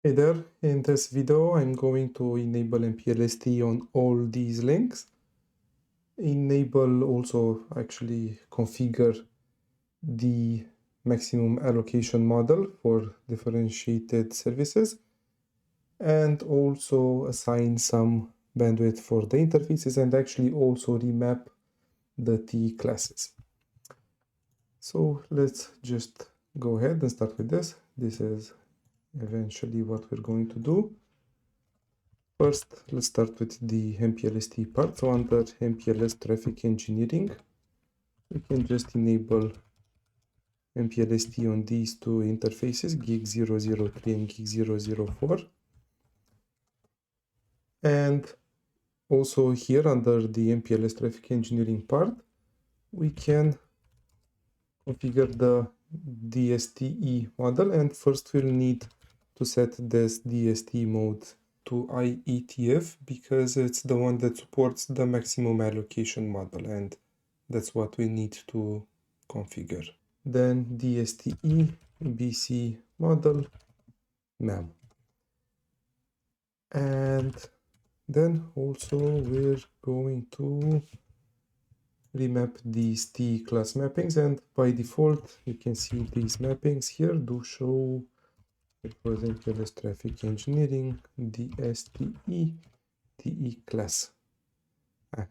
Hey there, in this video I'm going to enable MPLS TE on all these links. Enable also actually configure the maximum allocation model for differentiated services and also assign some bandwidth for the interfaces and actually also remap the TE classes. So let's just go ahead and start with this. This is eventually what we're going to do. First, let's start with the MPLS TE part. So under MPLS traffic engineering, we can just enable MPLS TE on these two interfaces, gig 003 and gig 004. And also here under the MPLS traffic engineering part, we can configure the DSTE model. And first we'll need to set this DSTE mode to IETF because it's the one that supports the maximum allocation model, and that's what we need to configure. Then DSTE BC model MEM. And then also we're going to remap these T class mappings, and by default you can see these mappings here do show for the MPLS traffic engineering DSTE TE class.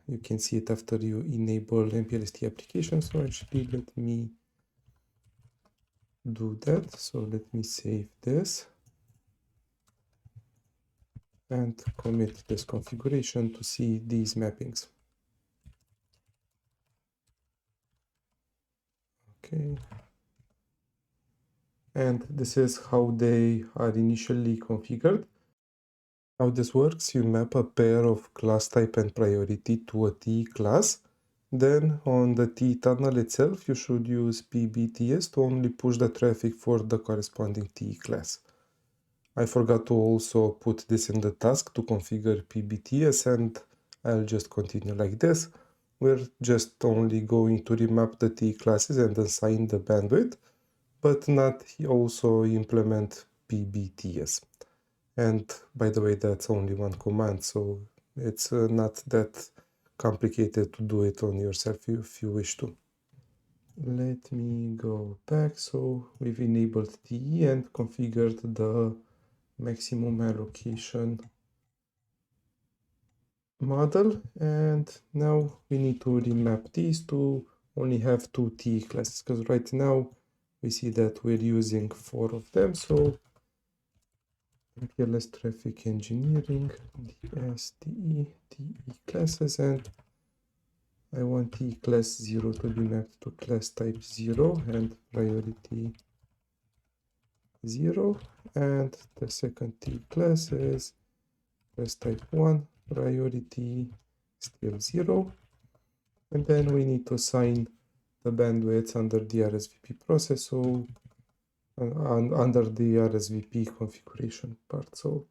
You can see it after you enable MPLS TE application. So actually let me do that. So let me save this and commit this configuration to see these mappings. Okay. And this is how they are initially configured. How this works, you map a pair of class type and priority to a TE class. Then on the TE tunnel itself, you should use PBTS to only push the traffic for the corresponding TE class. I forgot to also put this in the task to configure PBTS, and I'll just continue like this. We're just only going to remap the TE classes and assign the bandwidth, but not also implement PBTS. And by the way, that's only one command, so it's not that complicated to do it on yourself if you wish to. Let me go back. So we've enabled TE and configured the maximum allocation model, and now we need to remap these to only have two TE classes, because right now we see that we're using 4 of them. So MPLS traffic engineering, DSTE, TE classes, and I want TE class 0 to be mapped to class type 0 and priority 0, and the second TE class is class type 1, priority still 0, and then we need to assign the bandwidth under the RSVP process, so under the RSVP configuration part. So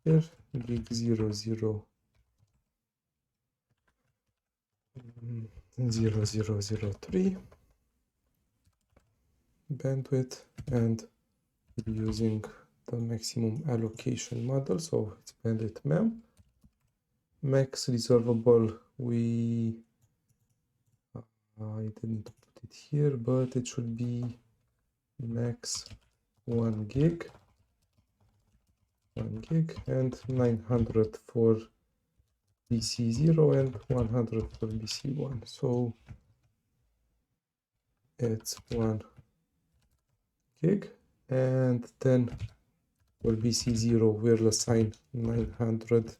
here gig 003 bandwidth, and using the maximum allocation model, so it's bandwidth MEM. Max resolvable, I didn't put it here, but it should be max 1 gig, and 900 for BC0 and 100 for BC1. So it's 1 gig, and then for BC0 we'll assign 900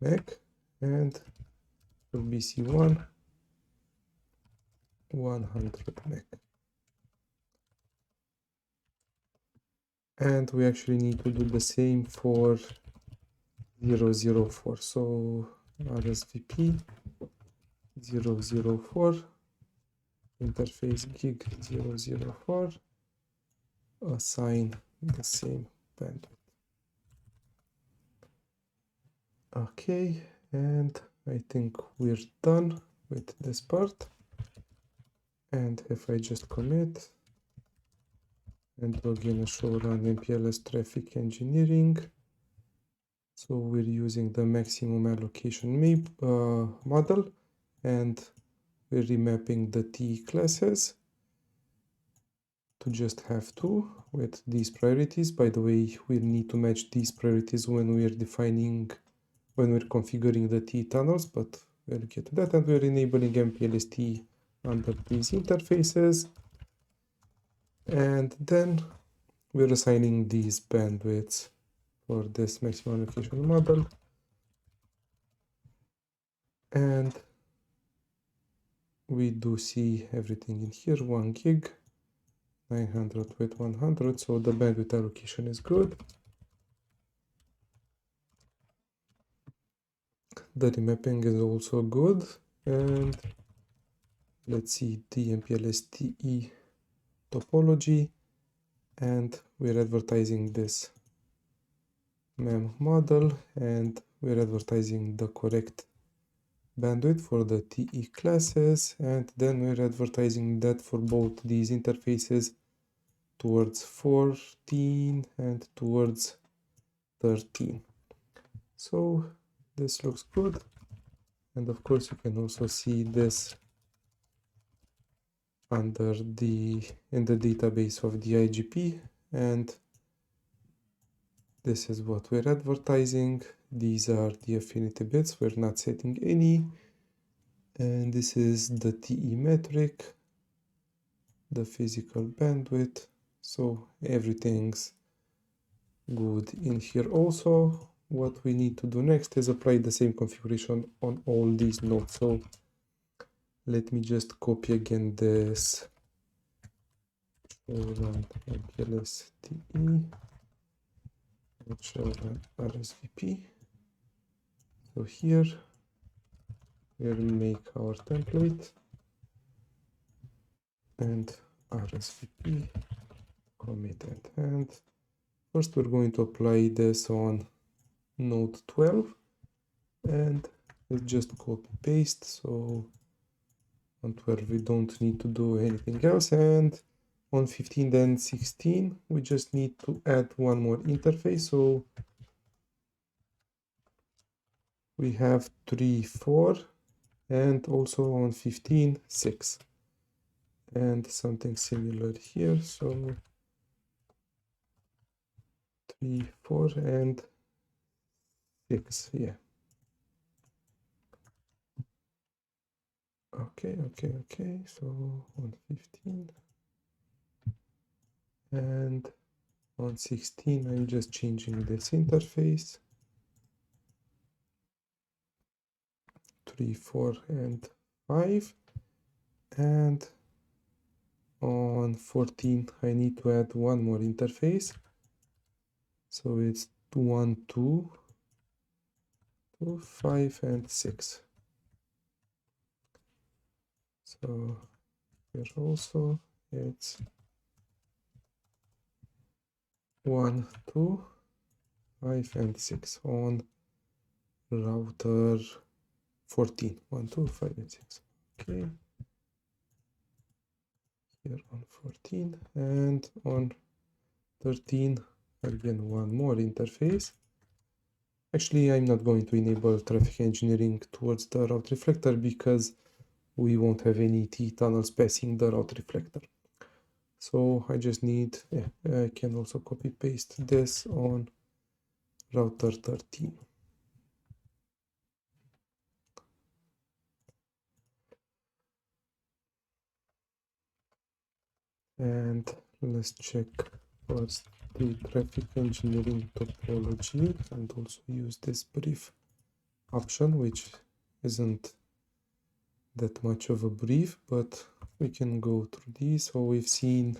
meg, and for BC1 100 meg. And we actually need to do the same for 004. So RSVP 004 interface gig 004, assign the same bandwidth. Okay, and I think we're done with this part. And if I just commit, and we're gonna show run MPLS traffic engineering. So we're using the maximum allocation map model, and we're remapping the TE classes to just have two with these priorities. By the way, we need to match these priorities when we're configuring the TE tunnels, but we'll get to that. And we're enabling MPLS TE under these interfaces. And then we're assigning these bandwidths for this maximum allocation model. And we do see everything in here, 1 gig, 900 with 100, so the bandwidth allocation is good. The remapping is also good, and let's see the MPLS TE topology, and we're advertising this MEM model, and we're advertising the correct bandwidth for the TE classes, and then we're advertising that for both these interfaces towards 14 and towards 13. So this looks good, and of course you can also see this under in the database of the IGP, and this is what we're advertising. These are the affinity bits, we're not setting any, and this is the TE metric, the physical bandwidth, so everything's good in here. Also, what we need to do next is apply the same configuration on all these nodes. So let me just copy again this run MPLS TE, run RSVP. So here we'll make our template and RSVP commit and first we're going to apply this on node 12, and we'll just copy paste. So on 12 we don't need to do anything else, and on 15 then 16 we just need to add one more interface. So we have 3, 4, and also on 15 6, and something similar here. So 3, 4, and 6. Yeah. Okay. So on 15 and on 16 I'm just changing this interface. 3, 4, and 5, and on 14 I need to add one more interface. So it's 1, 2, 5, and 6. So here also it's 1, 2, 5, and 6 on router 14. 1, 2, 5, and 6. Okay. Here on 14, and on 13 again one more interface. Actually, I'm not going to enable traffic engineering towards the route reflector because we won't have any T tunnels passing the route reflector. So I just need, I can also copy paste this on router 13. And let's check first the traffic engineering topology and also use this brief option, which isn't that much of a brief, but we can go through these. So we've seen,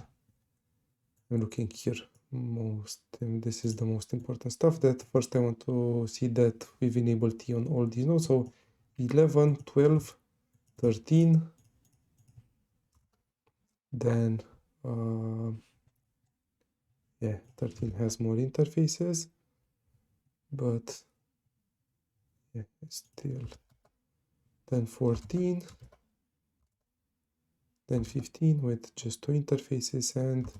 I'm looking here most, and this is the most important stuff. That first I want to see that we've enabled T on all these nodes. So 11, 12, 13, then 13 has more interfaces, but still. Then 14, then 15 with just 2 interfaces, and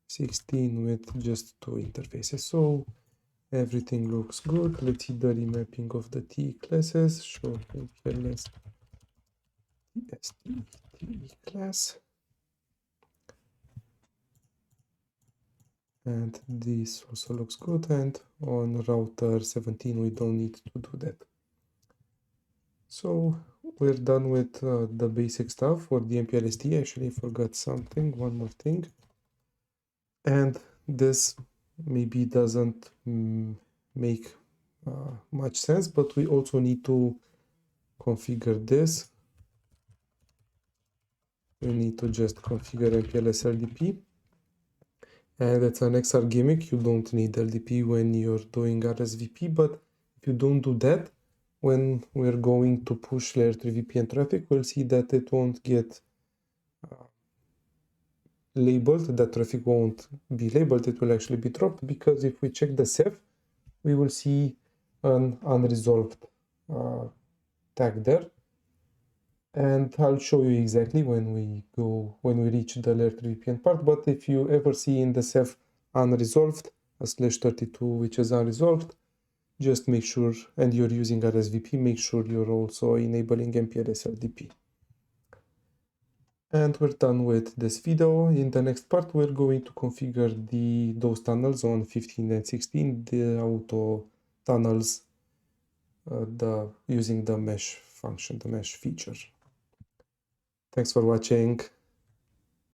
16 with just 2 interfaces. So everything looks good. Let's see the remapping of the TE classes. Show MPLS TE class. And this also looks good. And on router 17, we don't need to do that. So we're done with the basic stuff for the MPLS TE. Actually, I forgot something, one more thing. And this maybe doesn't make much sense, but we also need to configure this. We need to just configure MPLS LDP. And it's an extra gimmick. You don't need LDP when you're doing RSVP, but if you don't do that, when we're going to push layer 3 VPN traffic, we'll see that it won't get labeled. That traffic won't be labeled. It will actually be dropped, because if we check the CEF, we will see an unresolved tag there. And I'll show you exactly when we reach the layer 3 VPN part. But if you ever see in the CEF unresolved, a /32 which is unresolved, just make sure, and you're using RSVP, make sure you're also enabling MPLS LDP. And we're done with this video. In the next part, we're going to configure those tunnels on 15 and 16, the auto tunnels, using the mesh function, the mesh feature. Thanks for watching.